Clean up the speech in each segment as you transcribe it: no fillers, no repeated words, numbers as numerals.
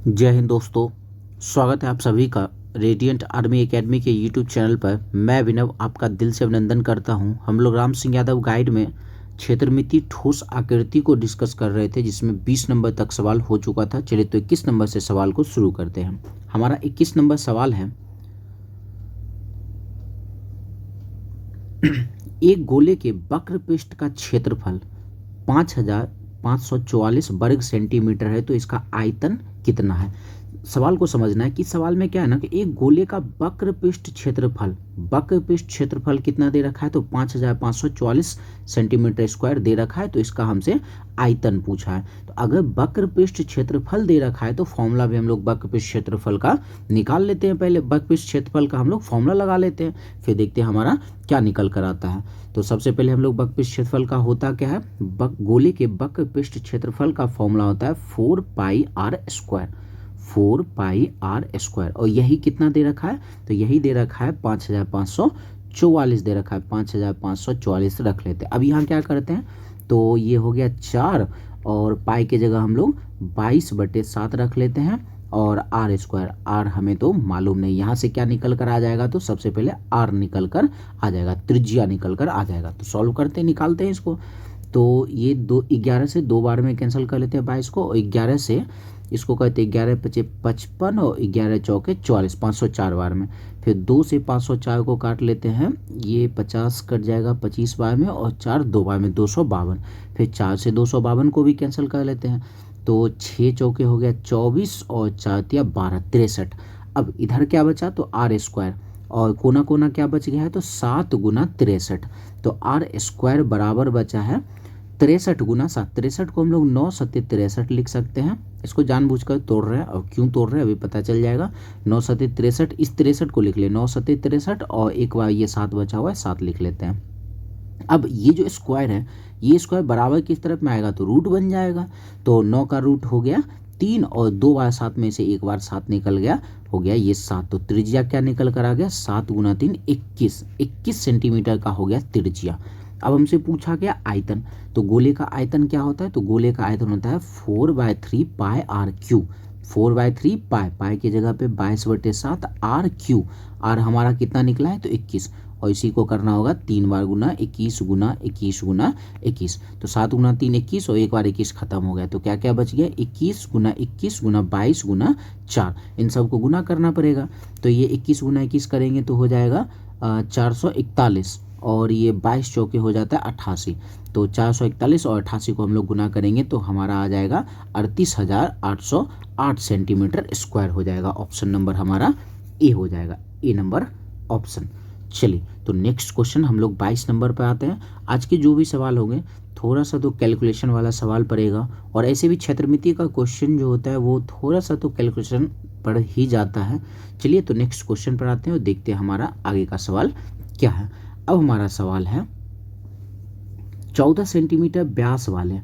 जय हिंद दोस्तों। स्वागत है आप सभी का रेडिएंट आर्मी एकेडमी के यूट्यूब चैनल पर। मैं विनव आपका दिल से अभिनंदन करता हूं। हम लोग राम सिंह यादव गाइड में क्षेत्रमिति ठोस आकृति को डिस्कस कर रहे थे, जिसमें 20 नंबर तक सवाल हो चुका था। चलिए तो 21 नंबर से सवाल को शुरू करते हैं। हमारा 21 नंबर सवाल है, एक गोले के वक्र पृष्ठ का क्षेत्रफल 5544 वर्ग सेंटीमीटर है, तो इसका आयतन कितना है। सवाल को समझना है कि सवाल में क्या है ना कि एक गोले का वक्र पृष्ठ क्षेत्रफल कितना दे रखा है, तो 5544 सेंटीमीटर स्क्वायर दे रखा है। तो इसका हमसे आयतन पूछा है। तो अगर वक्र पृष्ठ क्षेत्रफल दे रखा है तो फॉर्मूला भी हम लोग वक्र पृष्ठ क्षेत्रफल का निकाल लेते हैं। पहले वक्र पृष्ठ क्षेत्रफल का हम लोग फॉर्मूला लगा लेते हैं, फिर देखते हैं हमारा क्या निकल कर आता है। तो सबसे पहले हम लोग वक्र पृष्ठ क्षेत्रफल का होता क्या है, गोले के वक्र पृष्ठ क्षेत्रफल का फॉर्मूला होता है 4πr²। और यही कितना दे रखा है, तो यही दे रखा है 5544 दे रखा है। 5544 रख लेते हैं। अब यहाँ क्या करते हैं, तो ये हो गया 4 और पाई की जगह हम लोग 22/7 रख लेते हैं और r²। r हमें तो मालूम नहीं, यहाँ से क्या निकल कर आ जाएगा, तो सबसे पहले r निकल कर आ जाएगा, त्रिज्या निकल कर आ जाएगा। तो सॉल्व करते हैं, निकालते हैं इसको। तो ये 11 से 2 बार में कैंसिल कर लेते हैं 22 को, और 11 से इसको कहते हैं 11 × 5 = 55 और 11 × 4 = 44, 504 बार में। फिर 2 से 504 को काट लेते हैं, ये 50 कट जाएगा 25 बार में, और 4 2 बार में 252। फिर 4 से 252 को भी कैंसिल कर लेते हैं, तो 6 चौके हो गया 24 और 4 तिया 12, 63। अब इधर क्या बचा, तो r², और कोना कोना क्या बच गया है, तो 7 × 63। तो r² बराबर बचा है 63 × 7। 63 को हम लोग 9 × 7 = 63 लिख सकते हैं। इसको जानबूझकर तोड़ रहे हैं, और क्यों तोड़ रहे हैं अभी पता चल जाएगा। 9 × 7 = 63, इस 63 को लिख ले, 9 × 7 = 63, और एक बार ये 7 बचा हुआ है, 7 लिख लेते हैं। अब ये जो स्क्वायर है, ये स्क्वायर बराबर किस तरफ में आएगा, तो रूट बन जाएगा। तो 9 का रूट हो गया 3, और 2 बार 7 में से एक बार 7 निकल गया, हो गया ये 7। तो त्रिज्या क्या निकल कर आ गया, 7 × 3 = 21 सेंटीमीटर का हो गया त्रिज्या। अब हमसे पूछा गया आयतन, तो गोले का आयतन क्या होता है, तो गोले का आयतन होता है 4/3πr³। 4/3 पाई की जगह पे 22/7 r³। r हमारा कितना निकला है, तो 21, और इसी को करना होगा 3 बार गुना 21 × 21 × 21। तो 7 × 3 = 21, और एक बार 21 खत्म हो गया, तो क्या क्या बच गया, 21 × 21 × 22 × 4। इन सबको गुना करना पड़ेगा। तो ये 21 × 21 करेंगे तो हो जाएगा 441, और ये 22 चौके हो जाता है 88। तो 441 और 88 को हम लोग गुना करेंगे तो हमारा आ जाएगा 38,808 सेंटीमीटर स्क्वायर हो जाएगा। ऑप्शन नंबर हमारा ए हो जाएगा, ए नंबर ऑप्शन। चलिए तो नेक्स्ट क्वेश्चन हम लोग 22 नंबर पर आते हैं। आज के जो भी सवाल होंगे थोड़ा सा तो कैलकुलेशन वाला सवाल पड़ेगा, और ऐसे भी क्षेत्रमिति का क्वेश्चन जो होता है वो थोड़ा सा तो कैलकुलेशन पड़ ही जाता है। चलिए तो नेक्स्ट क्वेश्चन पर आते हैं और देखते हैं हमारा आगे का सवाल क्या है। अब हमारा सवाल है 14 सेंटीमीटर व्यास वाले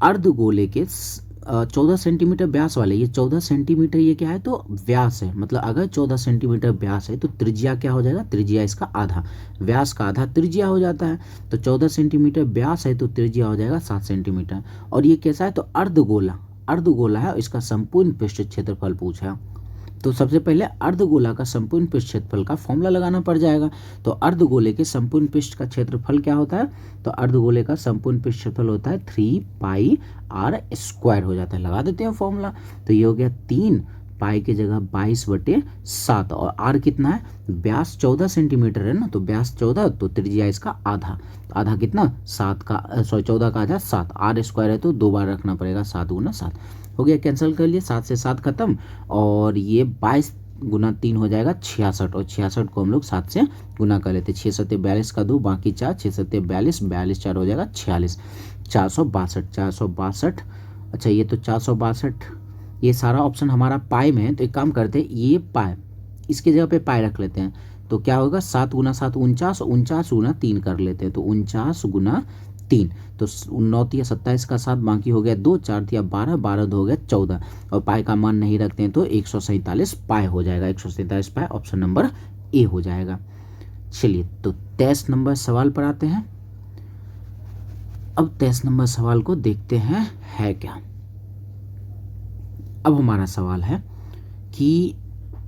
अर्धगोले के 14 सेंटीमीटर व्यास वाले, ये 14 सेंटीमीटर ये क्या है, तो व्यास है। मतलब अगर 14 सेंटीमीटर व्यास है तो त्रिज्या क्या हो जाएगा, त्रिज्या इसका आधा, व्यास का आधा त्रिज्या हो जाता है। तो 14 सेंटीमीटर व्यास है तो त्रिज्या हो जाएगा 7 सेंटीमीटर। और ये कैसा है, तो अर्धगोला है, इसका संपूर्ण पृष्ठ क्षेत्रफल पूछा है। तो सबसे पहले अर्धगोला का संपूर्ण पृष्ठ क्षेत्रफल का फॉर्मूला लगाना पड़ जाएगा। तो अर्धगोले के संपूर्ण पृष्ठ का क्षेत्रफल क्या होता है, तो अर्धगोले का संपूर्ण पृष्ठ क्षेत्रफल होता है 3πr² हो जाता है। लगा देते हैं फॉर्मूला। तो ये हो गया 3 पाई की जगह 22/7, और r कितना है, व्यास 14 सेंटीमीटर है ना, तो व्यास 14, तो त्रिज्या इसका आधा, तो आधा कितना 14 का आधा 7, r² है तो 2 बार रखना पड़ेगा, 7 × 7 हो गया, कैंसिल कर लिए, 7 से 7 खत्म, और ये 22 × 3 हो जाएगा 66, और 66 को हम लोग 7 से गुना कर लेते, 6 × 7 = 42 का 2, बाकी 4, 6 × 7 = 42, 42 4 हो जाएगा 46, 462। अच्छा ये तो 462, ये सारा ऑप्शन हमारा पाई में है। तो एक काम करते हैं, ये पाई इसके जगह पे पाई रख लेते हैं, तो क्या होगा 7 × 7 = 49, 49 × 3 कर लेते हैं, तो 49 × 3, तो 9 × 27 का 7, बाकी हो गया 2, 4 × 12, 12 2 हो गया 14, और पाई का मान नहीं रखते हैं तो 147 पाई हो जाएगा, 147 पाई, ऑप्शन नंबर ए हो जाएगा। चलिए तो 23 नंबर सवाल पर आते हैं। अब 23 नंबर सवाल को देखते हैं है क्या। अब हमारा सवाल है कि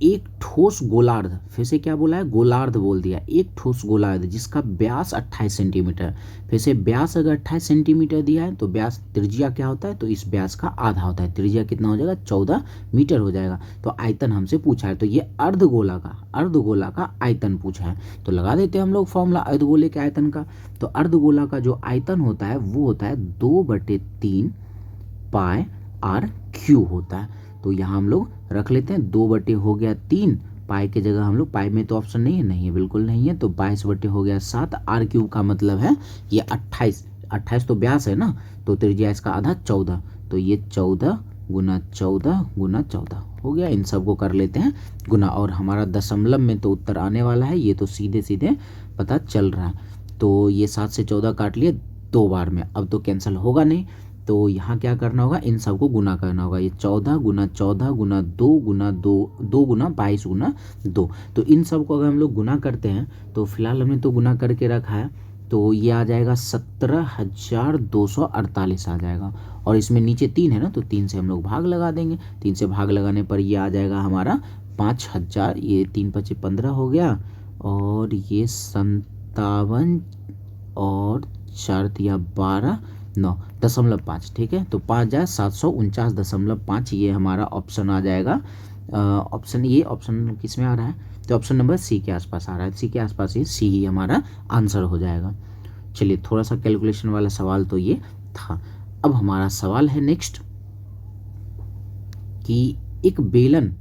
एक ठोस गोलार्ध, फिर से क्या बोला है, गोलार्ध बोल दिया, एक ठोस गोलार्ध जिसका व्यास 28 सेंटीमीटर, फिर से व्यास अगर 28 सेंटीमीटर दिया है तो व्यास त्रिज्या क्या होता है, तो इस व्यास का आधा होता है, त्रिज्या कितना हो जाएगा, 14 मीटर हो जाएगा। तो आयतन हमसे पूछा है, तो ये अर्धगोला का आयतन पूछा है, तो लगा देते हैं हम लोग फॉर्मूला अर्धगोले के आयतन का। तो अर्धगोला का जो आयतन होता है वो होता है 2/3 पाई आर क्यू होता है। तो यहाँ हम लोग रख लेते हैं 2 हो गया 3, पाई के जगह हम लोग, पाई में तो ऑप्शन नहीं है, बिल्कुल नहीं है, तो 22 हो गया 7, आर क्यूब का मतलब है ये 28 तो व्यास है ना, तो त्रिज्या इसका आधा 14, तो ये 14 गुना 14 गुना 14 हो गया। इन सब को कर लेते हैं गुना, और हमारा दशमलव में तो उत्तर आने वाला है, ये तो सीधे सीधे पता चल रहा है। तो ये 7 से 14 काट लिए 2 बार में, अब तो कैंसिल होगा नहीं, तो यहाँ क्या करना होगा, इन सब को गुना करना होगा, ये 14 गुना 14 गुना 2 गुना 2 2 गुना 22 गुना 2, तो इन सब को अगर हम लोग गुना करते हैं तो फिलहाल हमने तो गुना करके रखा है, तो ये आ जाएगा 17,248 आ जाएगा, और इसमें नीचे 3 है ना, तो 3 से हम लोग भाग लगा देंगे, 3 से भाग लगाने पर ये आ जाएगा हमारा 5,000, ये 3 5 15 हो गया, और ये 57 और 4 या 12 9.5, ठीक है, तो 5,749.5 ये हमारा ऑप्शन आ जाएगा। ऑप्शन ये ऑप्शन किस में आ रहा है, तो ऑप्शन नंबर सी के आसपास आ रहा है, सी के आसपास, ये सी ही हमारा आंसर हो जाएगा। चलिए थोड़ा सा कैलकुलेशन वाला सवाल तो ये था। अब हमारा सवाल है नेक्स्ट कि एक बेलन,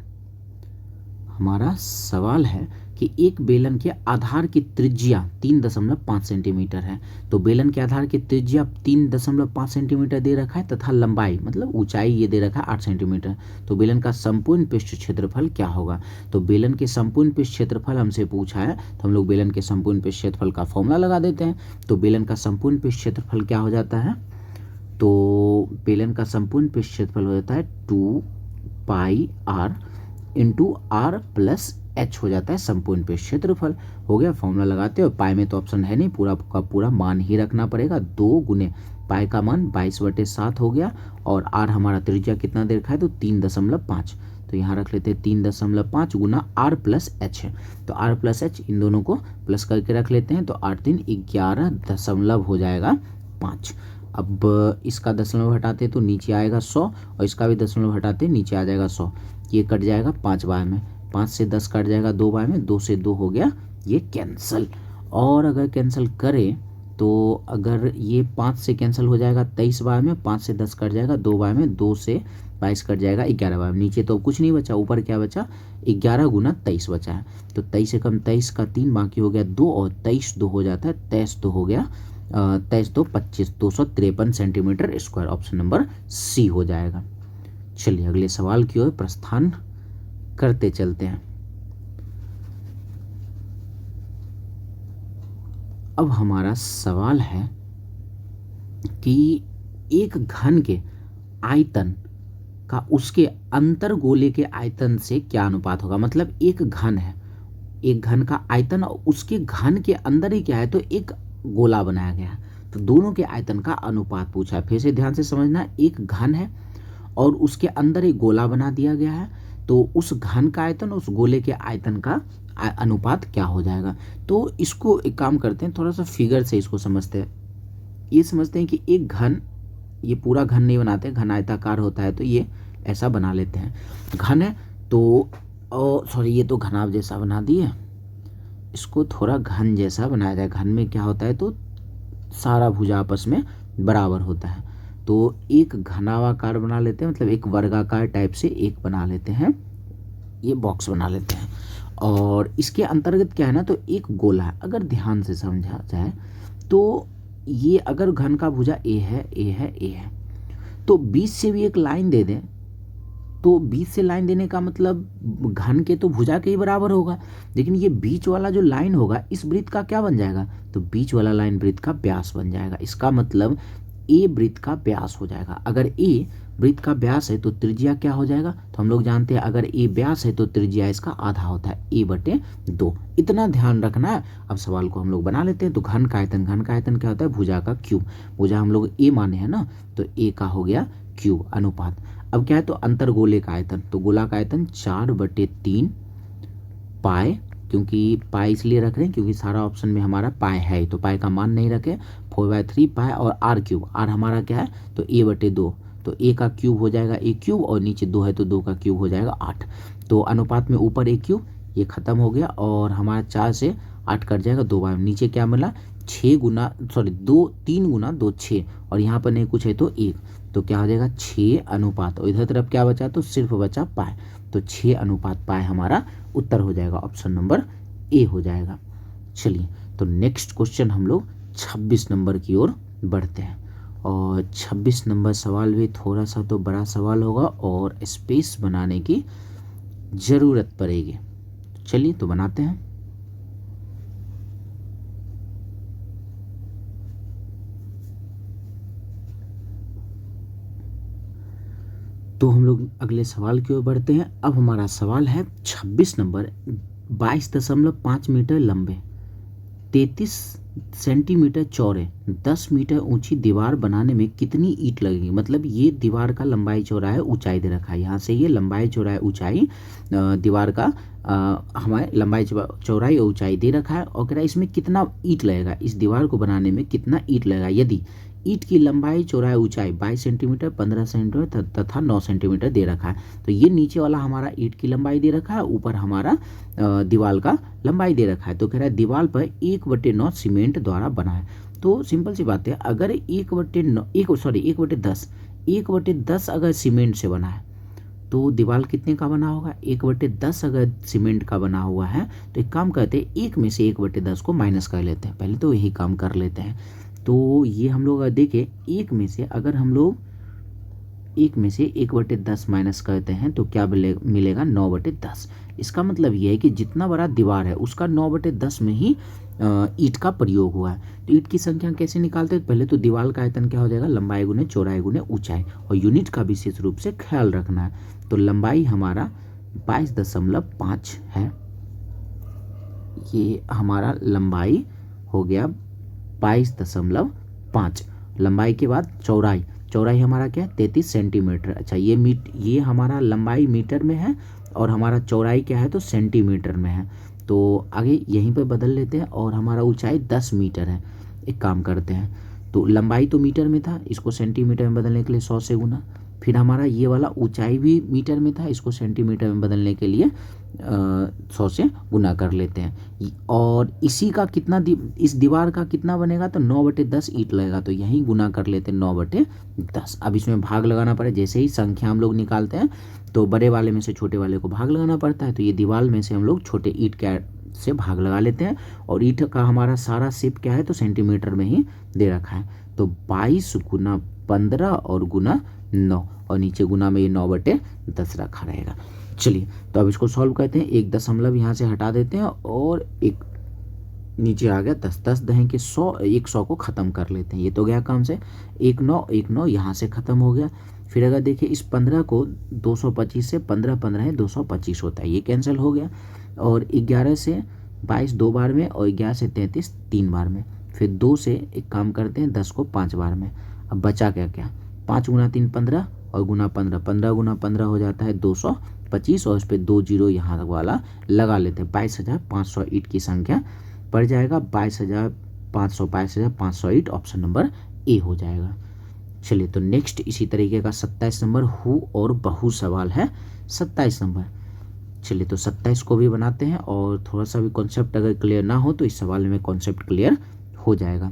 हमारा सवाल है कि एक बेलन के आधार की त्रिज्या 3.5 सेंटीमीटर है, तो बेलन के आधार की त्रिज्या 3.5 सेंटीमीटर दे रखा है तथा लंबाई मतलब ऊंचाई ये दे रखा है 8 सेंटीमीटर, तो बेलन का संपूर्ण पृष्ठ क्षेत्रफल क्या होगा। तो बेलन के संपूर्ण पृष्ठ क्षेत्रफल हमसे पूछा है, तो हम लोग बेलन के संपूर्ण पृष्ठ क्षेत्रफल का फॉर्मूला लगा देते हैं। तो बेलन का संपूर्ण पृष्ठ क्षेत्रफल क्या हो जाता है, तो बेलन का संपूर्ण पृष्ठ क्षेत्रफल हो जाता है 2 pi r into are plus h हो जाता है संपूर्ण पृष्ठ क्षेत्रफल। हो गया, फॉर्मूला लगाते हो, पाई में तो ऑप्शन है नहीं, पूरा का पूरा मान ही रखना पड़ेगा, 2 गुने पाई का मान 22/7 हो गया, और आर हमारा त्रिज्या कितना दे रखा है, तो 3.5, तो यहाँ रख लेते हैं 3.5 गुना आर प्लस एच है, तो आर प्लस एच इन दोनों को प्लस करके रख लेते हैं, तो 8 3 11 दशमलव हो जाएगा 5। अब इसका दशमलव हटाते तो नीचे आएगा 100, और इसका भी दशमलव हटाते नीचे आ जाएगा 100, ये कट जाएगा 5 बार में, 5 से 10 कट जाएगा 2 बार में, 2 से 2 हो गया ये कैंसिल। और अगर कैंसिल करें तो अगर ये 5 से कैंसिल हो जाएगा 23 बार में, 5 से 10 कट जाएगा 2 बार में, 2 से 22 कट जाएगा 11 बार में, नीचे तो कुछ नहीं बचा, ऊपर क्या बचा, 11 गुना 23 बचा है, तो 23 से कम 23 का 3 बाकी हो गया 2, और 23 2 हो जाता है, 23 2 हो गया 23 2 25, 253 centimetre square, option number C हो जाएगा। चलिए अगले सवाल की ओर प्रस्थान करते चलते हैं। अब हमारा सवाल है कि एक घन के आयतन का उसके अंतर्गोले के आयतन से क्या अनुपात होगा। मतलब एक घन है, एक घन का आयतन और उसके घन के अंदर ही क्या है, तो एक गोला बनाया गया है, तो दोनों के आयतन का अनुपात पूछा है। फिर से ध्यान से समझना, एक घन है और उसके अंदर एक गोला बना दिया गया है, तो उस घन का आयतन उस गोले के आयतन का अनुपात क्या हो जाएगा। तो इसको एक काम करते हैं, थोड़ा सा फिगर से इसको समझते हैं। ये समझते हैं कि एक घन, ये पूरा घन नहीं बनाते, घन आयताकार होता है, तो ये ऐसा बना लेते हैं। घन है तो सॉरी, ये तो घनाभ जैसा बना दिए, इसको थोड़ा घन जैसा बनाया जाए। घन में क्या होता है, तो सारा भुजा आपस में बराबर होता है, तो एक घनावाकार बना लेते हैं, मतलब एक वर्गाकार टाइप से एक बना लेते हैं, ये बॉक्स बना लेते हैं। और इसके अंतर्गत क्या है ना, तो एक गोला है। अगर ध्यान से समझा जाए तो ये अगर घन का भुजा ए है, ए है, ए है, तो बीच से भी एक लाइन दे दें, तो बीच से लाइन देने का मतलब घन के तो भुजा के ही बराबर होगा, लेकिन ये बीच वाला जो लाइन होगा इस वृत्त का क्या बन जाएगा, तो बीच वाला लाइन वृत्त का व्यास बन जाएगा। इसका मतलब ए वृत्त का व्यास हो जाएगा। अगर ए वृत्त का व्यास है तो त्रिज्या क्या हो जाएगा, तो हम लोग जानते हैं अगर ए व्यास है तो त्रिज्या इसका आधा होता है, a/2। इतना ध्यान रखना है। अब सवाल को हम लोग बना लेते हैं। तो घन का आयतन, घन का आयतन क्या होता है, भुजा का क्यूब। भुजा हम लोग ए माने हैं ना, तो ए का हो गया क्यूब अनुपात। अब क्या है, तो अंतर्गोले का आयतन, तो गोला का आयतन 4/3 पाए, क्योंकि पाए इसलिए रख रहे हैं क्योंकि सारा ऑप्शन में हमारा पाए है, तो पाए का मान नहीं रखे, 4/3 पाए, और आर क्यूब, आर हमारा क्या है, तो a/2, तो a का क्यूब हो जाएगा a क्यूब, और नीचे 2 है तो 2 का क्यूब हो जाएगा 8। तो अनुपात में ऊपर a क्यूब, ये खत्म हो गया, और हमारा 4 से 8 कट जाएगा 2 बार, नीचे क्या मिला 6 गुना, सॉरी 3 गुना 2 6, और यहाँ पर नहीं कुछ है तो 1, तो क्या हो जाएगा 6 अनुपात, और इधर तरफ क्या बचा, तो सिर्फ बचा पाए, तो 6 अनुपात पाए हमारा उत्तर हो जाएगा, ऑप्शन नंबर ए हो जाएगा। चलिए, तो नेक्स्ट क्वेश्चन हम लोग 26 नंबर की ओर बढ़ते हैं, और 26 नंबर सवाल भी थोड़ा सा तो बड़ा सवाल होगा और स्पेस बनाने की ज़रूरत पड़ेगी। चलिए तो बनाते हैं। तो हम लोग अगले सवाल की ओर बढ़ते हैं। अब हमारा सवाल है 26 नंबर, 22.5 मीटर लंबे, 33 सेंटीमीटर चौड़े, 10 मीटर ऊंची दीवार बनाने में कितनी ईंट लगेगी। मतलब ये दीवार का लंबाई चौड़ाई ऊंचाई दे रखा है, यहाँ से ये लंबाई चौड़ाई ऊंचाई दीवार का हमारे लंबाई चौड़ाई और ऊंचाई दे रखा है, और कह रहा है इसमें कितना ईंट लगेगा, इस दीवार को बनाने में कितना ईंट लगेगा यदि ईंट की लंबाई चौड़ाई ऊंचाई 22 सेंटीमीटर, 15 सेंटीमीटर तथा 9 सेंटीमीटर दे रखा है। तो ये नीचे वाला हमारा ईंट की लंबाई दे रखा है, ऊपर हमारा दीवार का लंबाई दे रखा है। तो कह रहा है दीवार पर 1/9 सीमेंट द्वारा बना है। तो सिंपल सी बात है, अगर 1/10 अगर सीमेंट से बना है तो दीवार कितने का बना होगा, 1/10 अगर सीमेंट का बना हुआ है, तो एक काम करते हैं, एक में से 1/10 को माइनस कर लेते हैं, पहले तो यही काम कर लेते हैं। तो ये हम लोग देखें, एक में से अगर हम लोग 1/10 माइनस करते हैं तो क्या मिलेगा 9/10। इसका मतलब ये है कि जितना बड़ा दीवार है उसका 9/10 में ही ईंट का प्रयोग हुआ है। तो ईंट की संख्या कैसे निकालते हैं, पहले तो दीवार का आयतन क्या हो जाएगा, लंबाई गुने चौड़ाई गुने ऊंचाई, और यूनिट का विशेष रूप से ख्याल रखना है। तो लंबाई हमारा 22.5 है, ये हमारा लंबाई हो गया 22.5। लंबाई के बाद चौड़ाई हमारा क्या है 33 सेंटीमीटर। अच्छा, ये हमारा लंबाई मीटर में है और हमारा चौड़ाई क्या है तो सेंटीमीटर में है। तो आगे यहीं पे बदल लेते हैं, और हमारा ऊंचाई 10 मीटर है। एक काम करते हैं, तो लंबाई तो मीटर में था, इसको सेंटीमीटर में बदलने के लिए 100 से गुना, फिर हमारा ये वाला ऊंचाई भी मीटर में था, इसको सेंटीमीटर में बदलने के लिए 100 से गुना कर लेते हैं। और इसी का कितना इस दीवार का कितना बनेगा, तो 9/10 ईंट लगेगा, तो यहीं गुना कर लेते हैं 9/10। अब इसमें भाग लगाना पड़े, जैसे ही संख्या हम लोग निकालते हैं तो बड़े वाले में से छोटे वाले को भाग लगाना पड़ता है। तो ये दीवार में से हम लोग छोटे ईंट के से भाग लगा लेते हैं, और ईंट का हमारा सारा शेप क्या है तो सेंटीमीटर में ही दे रखा है। तो 22 गुना 15 और गुना 9, और नीचे गुना में ये 9/10 रखा रहेगा। चलिए, तो अब इसको सॉल्व करते हैं। एक दशमलव यहाँ से हटा देते हैं, और एक नीचे आ गया 10, 10 दहें के 100, 100 को ख़त्म कर लेते हैं। ये तो गया काम से, 1 9 यहाँ से ख़त्म हो गया। फिर अगर देखिए इस 15 को 225 से 15 15 है 225 होता है, ये कैंसिल हो गया। और 11 से 22 2 बार में, और 11 से 33 3 बार में। फिर 2 से एक काम करते हैं 10 को 5 बार में। अब बचा क्या क्या, 5 गुना 3 15, और गुना 15, 15 गुना 15 हो जाता है 225, और इस पर 2 जीरो यहाँ वाला लगा लेते हैं। 22,500 ईंट की संख्या पड़ जाएगा, 22,500 ईंट, ऑप्शन नंबर ए हो जाएगा। चलिए, तो नेक्स्ट इसी तरीके का 27 नंबर हु और बहु सवाल है। 27 नंबर, चलिए तो 27 को भी बनाते हैं, और थोड़ा सा भी कॉन्सेप्ट अगर क्लियर ना हो तो इस सवाल में कॉन्सेप्ट क्लियर हो जाएगा।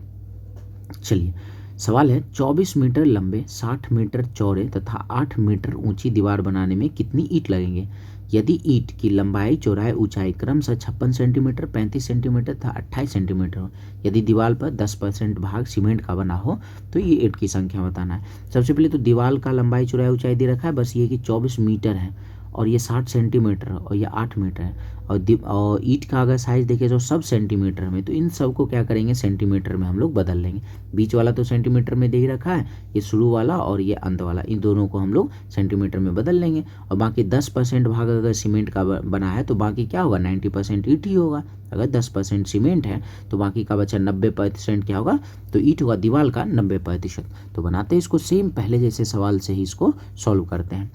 चलिए, सवाल है 24 मीटर लंबे, 60 मीटर चौड़े तथा 8 मीटर ऊंची दीवार बनाने में कितनी ईंट लगेंगे यदि ईंट की लंबाई चौड़ाई ऊंचाई क्रमशः 56 सेंटीमीटर, 35 सेंटीमीटर तथा 28 सेंटीमीटर हो। यदि दीवार पर 10% भाग सीमेंट का बना हो तो ये ईंट की संख्या बताना है। सबसे पहले तो दीवार का लंबाई चौड़ाई ऊंचाई दे रखा है, बस ये कि 24 मीटर है, और ये 60 सेंटीमीटर और ये 8 मीटर है, और ईंट का अगर साइज देखें तो सब सेंटीमीटर में, तो इन सब को क्या करेंगे सेंटीमीटर में हम लोग बदल लेंगे। बीच वाला तो सेंटीमीटर में दे ही रखा है, ये शुरू वाला और ये अंत वाला, इन दोनों को हम लोग सेंटीमीटर में बदल लेंगे। और बाकी 10% भाग अगर सीमेंट का बना है तो बाकी क्या होगा 90% ईंट ही होगा। अगर 10% सीमेंट है तो बाकी का बचा 90% क्या होगा, तो ईंट होगा दीवार का 90%। तो बनाते हैं इसको सेम पहले जैसे सवाल से ही इसको सॉल्व करते हैं।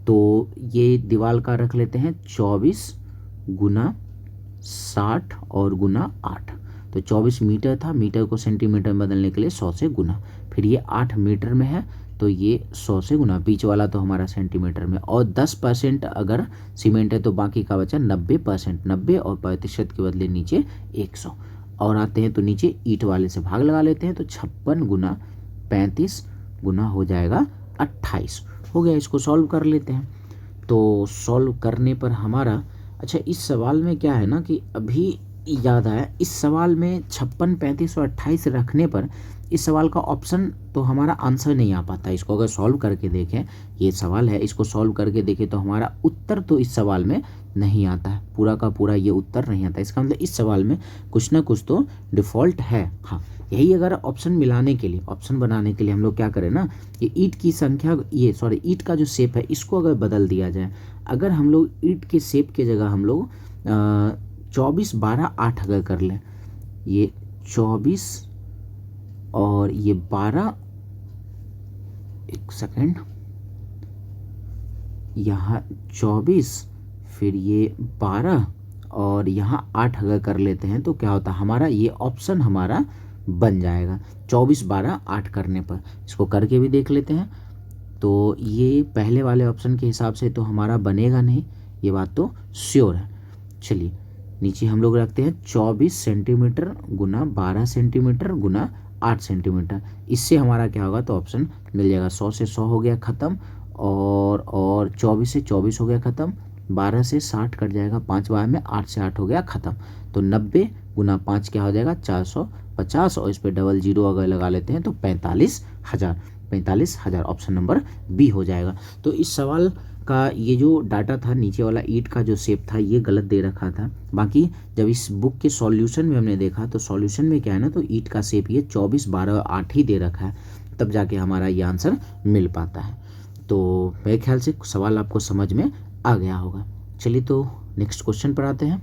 तो ये दीवार का रख लेते हैं 24 गुना 60 और गुना 8, तो 24 मीटर था, मीटर को सेंटीमीटर में बदलने के लिए 100 से गुना, फिर ये 8 मीटर में है तो ये 100 से गुना, बीच वाला तो हमारा सेंटीमीटर में, और 10% अगर सीमेंट है तो बाकी का बचा 90%, 90 और प्रतिशत के बदले नीचे 100। और आते हैं तो नीचे ईंट वाले से भाग लगा लेते हैं, तो 56 गुना 35 गुना हो जाएगा 28। हो गया, इसको सॉल्व कर लेते हैं। तो सॉल्व करने पर हमारा, अच्छा इस सवाल में क्या है ना कि अभी याद आया, इस सवाल में 56, 35 और 28 रखने पर इस सवाल का ऑप्शन तो हमारा आंसर नहीं आ पाता। इसको अगर सॉल्व करके देखें, ये सवाल है, इसको सॉल्व करके देखें तो हमारा उत्तर तो इस सवाल में नहीं आता है, पूरा का पूरा ये उत्तर नहीं आता। इसका मतलब इस सवाल में कुछ ना कुछ तो डिफ़ॉल्ट है। हाँ, यही अगर ऑप्शन मिलाने के लिए, ऑप्शन बनाने के लिए हम लोग क्या करें ना, ये ईंट की संख्या, ईंट का जो शेप है इसको अगर बदल दिया जाए, अगर हम लोग ईंट के शेप के जगह हम लोग 24 12 8 अगर कर लें, ये 24 और ये 12, एक सेकेंड, यहाँ 24 फिर ये 12 और यहाँ 8 अगर कर लेते हैं तो क्या होता है हमारा, ये ऑप्शन हमारा बन जाएगा 24 12 8 करने पर। इसको करके भी देख लेते हैं, तो ये पहले वाले ऑप्शन के हिसाब से तो हमारा बनेगा नहीं, ये बात तो श्योर है। चलिए नीचे हम लोग रखते हैं 24 सेंटीमीटर गुना 12 सेंटीमीटर गुना 8 सेंटीमीटर, इससे हमारा क्या होगा, तो ऑप्शन मिल जाएगा। 100 से 100 हो गया ख़त्म, और 24 से 24 हो गया ख़त्म, 12 से 60 कट जाएगा 5 बार में, 8 से 8 हो गया ख़त्म। तो 90 गुना 5 क्या हो जाएगा 450, और इस पर डबल जीरो अगर लगा लेते हैं तो 45,000, 45,000 ऑप्शन नंबर बी हो जाएगा। तो इस सवाल का ये जो डाटा था, नीचे वाला ईंट का जो शेप था ये गलत दे रखा था। बाकी जब इस बुक के सॉल्यूशन में हमने देखा तो सॉल्यूशन में क्या है ना, तो ईंट का शेप ये 24 12 8 ही दे रखा है, तब जाके हमारा ये आंसर मिल पाता है। तो मेरे ख्याल से सवाल आपको समझ में आ गया होगा। चलिए तो नेक्स्ट क्वेश्चन पर आते हैं।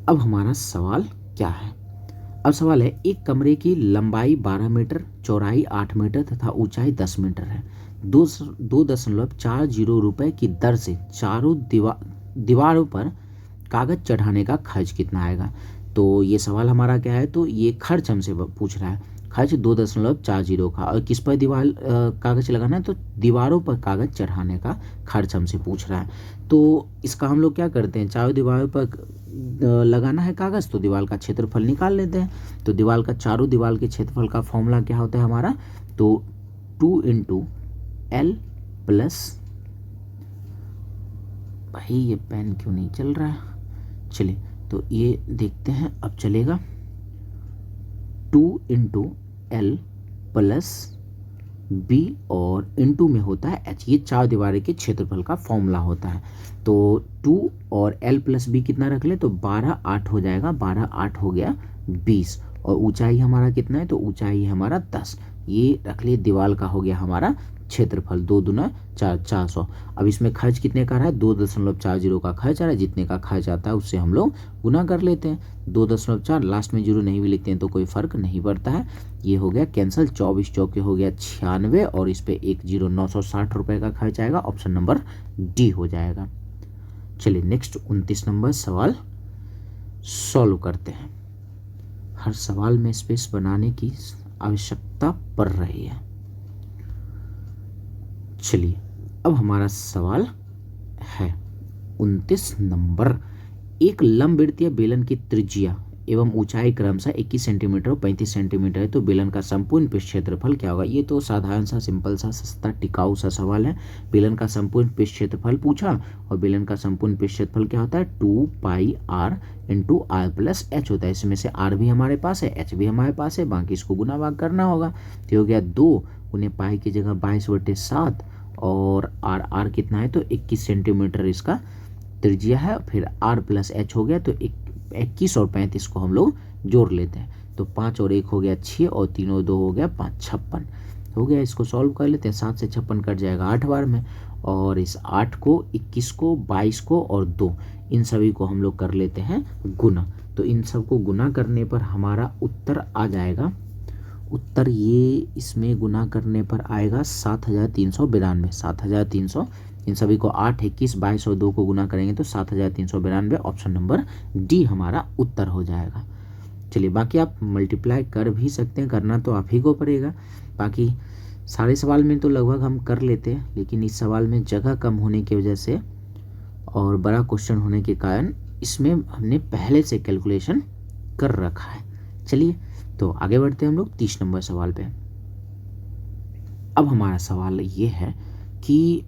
अब हमारा सवाल क्या है, अब सवाल है, एक कमरे की लंबाई 12 मीटर, चौड़ाई 8 मीटर तथा ऊंचाई 10 मीटर है। 2.40 रुपए की दर से चारों दीवारों पर कागज चढ़ाने का खर्च कितना आएगा। तो ये सवाल हमारा क्या है, तो ये खर्च हमसे पूछ रहा है, खर्च 2.40 का, और किस पर दीवार कागज लगाना है, तो दीवारों पर कागज चढ़ाने का खर्च हमसे पूछ रहा है। तो इसका हम लोग क्या करते हैं, चारों दीवारों पर लगाना है कागज, तो दीवार का क्षेत्रफल निकाल लेते हैं। तो दीवार का, चारों दीवार के क्षेत्रफल का फॉर्मूला क्या होता है हमारा, तो 2 × L प्लस, भाई ये पेन क्यों नहीं चल रहा है, चलिए तो ये देखते हैं अब चलेगा, 2 × L प्लस B और इनटू में होता है H, ये चार दीवारें के क्षेत्रफल का फॉर्मूला होता है। तो 2 और L प्लस B कितना रख ले, तो 12 8 हो जाएगा, 12 8 हो गया 20, और ऊंचाई हमारा कितना है, तो ऊंचाई हमारा 10, ये रख लिए दीवार का हो गया हमारा क्षेत्रफल। 2 दूना 4, 400। अब इसमें खर्च कितने का रहा है, 2.40 का खर्च आ रहा है, जितने का खर्च आता है उससे हम लोग गुना कर लेते हैं। 2.4 लास्ट में जीरो नहीं भी लिखते हैं तो कोई फर्क नहीं पड़ता है, ये हो गया कैंसिल। 24 चौके हो गया 96, और इस पे 1 0, 960 रुपये का खर्च आएगा, ऑप्शन नंबर डी हो जाएगा। चलिए नेक्स्ट 29 नंबर सवाल सॉल्व करते हैं। हर सवाल में स्पेस बनाने की आवश्यकता पड़ रही है। चलिए अब हमारा सवाल है 29 नंबर, एक लंबवृत्तीय बेलन की त्रिज्या एवं ऊंचाई क्रमशः 21 सेंटीमीटर और 35 सेंटीमीटर है, तो बेलन का संपूर्ण पृष्ठ क्षेत्रफल क्या होगा। ये तो साधारण सा सिंपल सा सस्ता टिकाऊ सा सवाल है। बेलन का संपूर्ण पृष्ठ क्षेत्रफल पूछा, और बेलन का संपूर्ण पृष्ठ क्षेत्रफल क्या होता है, 2 pi r into are plus H होता है। इसमें से r भी हमारे पास है, एच भी हमारे पास है, बाकी इसको गुना भाग करना होगा। तो हो गया 2 उन्हें पाई की जगह 22/7 और आर आर कितना है तो 21 सेंटीमीटर इसका त्रिज्या है। फिर आर प्लस एच हो गया तो 21 और 35 को हम लोग जोड़ लेते हैं तो 5 और 1 हो गया 6 और 3 और 2 हो गया 5, 56 हो गया। इसको सॉल्व कर लेते हैं। 7 से 56 कट जाएगा 8 बार में, और इस 8 को 21 को 22 को और 2 इन सभी को हम लोग कर लेते हैं गुना। तो इन सब को गुना करने पर हमारा उत्तर आ जाएगा, उत्तर ये इसमें गुना करने पर आएगा 7392। 7300, इन सभी को 8, 21, 22 और 2 को गुना करेंगे तो 7392। ऑप्शन नंबर डी हमारा उत्तर हो जाएगा। चलिए बाकी आप मल्टीप्लाई कर भी सकते हैं, करना तो आप ही को पड़ेगा। बाकी सारे सवाल में तो लगभग हम कर लेते हैं, लेकिन इस सवाल में जगह कम होने की वजह से और बड़ा क्वेश्चन होने के कारण इसमें हमने पहले से कैलकुलेशन कर रखा है। चलिए तो आगे बढ़ते हैं हम लोग 30 नंबर सवाल पे। अब हमारा सवाल ये है कि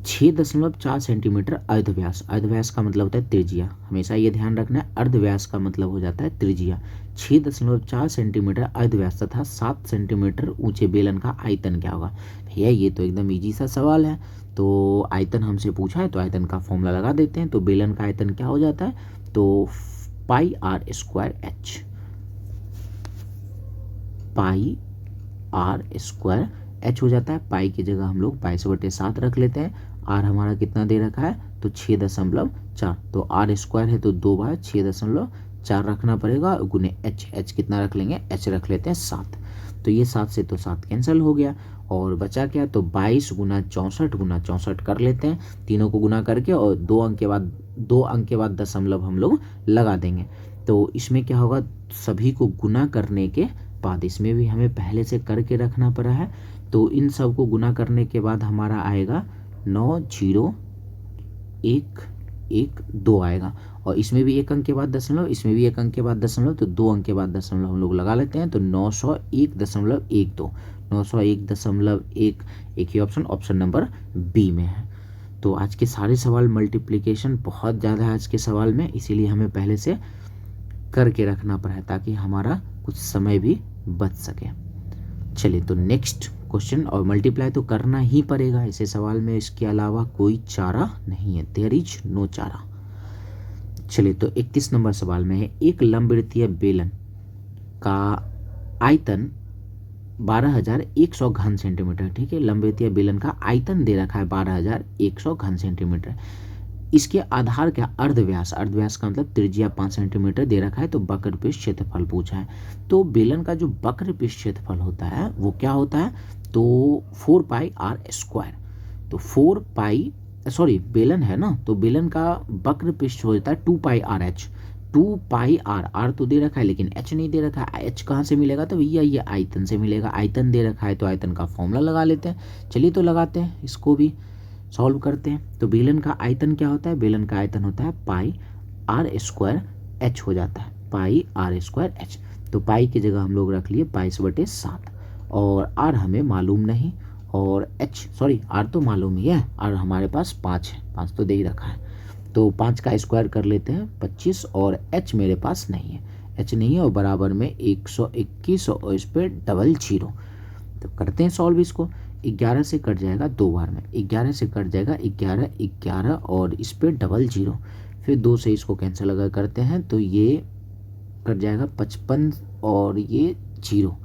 6.4 सेंटीमीटर अर्धव्यास, अर्धव्यास का मतलब होता है त्रिज्या, हमेशा ये ध्यान रखना है, अर्धव्यास का मतलब हो जाता है त्रिज्या। 6.4 सेंटीमीटर अर्धव्यास तथा 7 सेंटीमीटर ऊंचे बेलन का आयतन क्या होगा। भैया ये तो एकदम इजी सा सवाल है। तो आयतन हमसे पूछा है तो आयतन का फॉर्मूला लगा देते हैं। तो बेलन का आयतन क्या हो जाता है तो pi r square h, pi r square h हो जाता है। पाई की जगह हम लोग 22/7 रख लेते हैं। आर हमारा कितना दे रखा है तो 6.4, तो आर स्क्वायर है तो 2 बार 6.4 रखना पड़ेगा, गुने एच, एच कितना रख लेंगे, एच रख लेते हैं 7। तो ये 7 से तो 7 कैंसिल हो गया और बचा क्या तो 22 गुना 64 कर लेते हैं, तीनों को गुना करके, और 2 अंक के बाद दशमलव हम लोग लगा देंगे। तो इसमें क्या होगा, सभी को गुना करने के बाद, इसमें भी हमें पहले से करके रखना पड़ा है, तो इन सब को गुना करने के बाद हमारा आएगा 90112 आएगा। और इसमें भी 1 अंक के बाद दशमलव, इसमें भी 1 अंक के बाद दशमलव, तो 2 अंक के बाद दशमलव हम लोग लगा लेते हैं। तो 901.12, 901.1, एक ही ऑप्शन, ऑप्शन नंबर बी में है। तो आज के सारे सवाल मल्टीप्लिकेशन बहुत ज़्यादा है आज के सवाल में, इसीलिए हमें पहले से करके रखना पड़ा है ताकि हमारा कुछ समय भी बच सके। चलिए तो नेक्स्ट क्वेश्चन, और मल्टीप्लाई तो करना ही पड़ेगा ऐसे सवाल में, इसके अलावा कोई चारा नहीं है, देयर इज नो चारा। चलिए तो 31 नंबर सवाल में है, एक लंबवृत्तीय बेलन का आयतन 12,100 घन सेंटीमीटर, ठीक है, लंबवृत्तीय बेलन का आयतन दे रखा है 12,100 घन सेंटीमीटर। इसके आधार क्या, अर्धव्यास, अर्धव्यास का मतलब त्रिज्या 5 सेंटीमीटर दे रखा है, तो वक्र पृष्ठ क्षेत्रफल पूछा है। तो बेलन का जो वक्र पृष्ठ क्षेत्रफल होता है वो क्या होता है तो 4 पाई आर स्क्वायर। तो 4 पाई, सॉरी बेलन है ना, तो बेलन का वक्र पृष्ठ हो जाता है 2 pi r h, 2 pi r, r तो दे रखा है लेकिन एच नहीं दे रखा है। एच कहाँ से मिलेगा तो भैया ये आयतन से मिलेगा, आयतन दे रखा है तो आयतन का फॉर्मूला लगा लेते हैं। चलिए तो लगाते हैं, इसको भी सॉल्व करते हैं। तो बेलन का आयतन क्या होता है, बेलन का आयतन होता है पाई आर स्क्वायर एच हो जाता है, पाई आर स्क्वायर एच। तो पाई की जगह हम लोग रख लिए 22/7, और आर हमें मालूम नहीं, और एच, सॉरी आर तो मालूम ही है, आर हमारे पास 5 है, 5 तो दे ही रखा है, तो 5 का स्क्वायर कर लेते हैं 25, और एच मेरे पास नहीं है, एच नहीं है, और बराबर में 121 और इस पर 00। तो करते हैं सॉल्व इसको। 11 से कट जाएगा 2 बार में, 11 से कट जाएगा 11, 11 और इस पर 00, फिर 2 से इसको कैंसिल अगर करते हैं तो ये कट जाएगा 55 और ये 0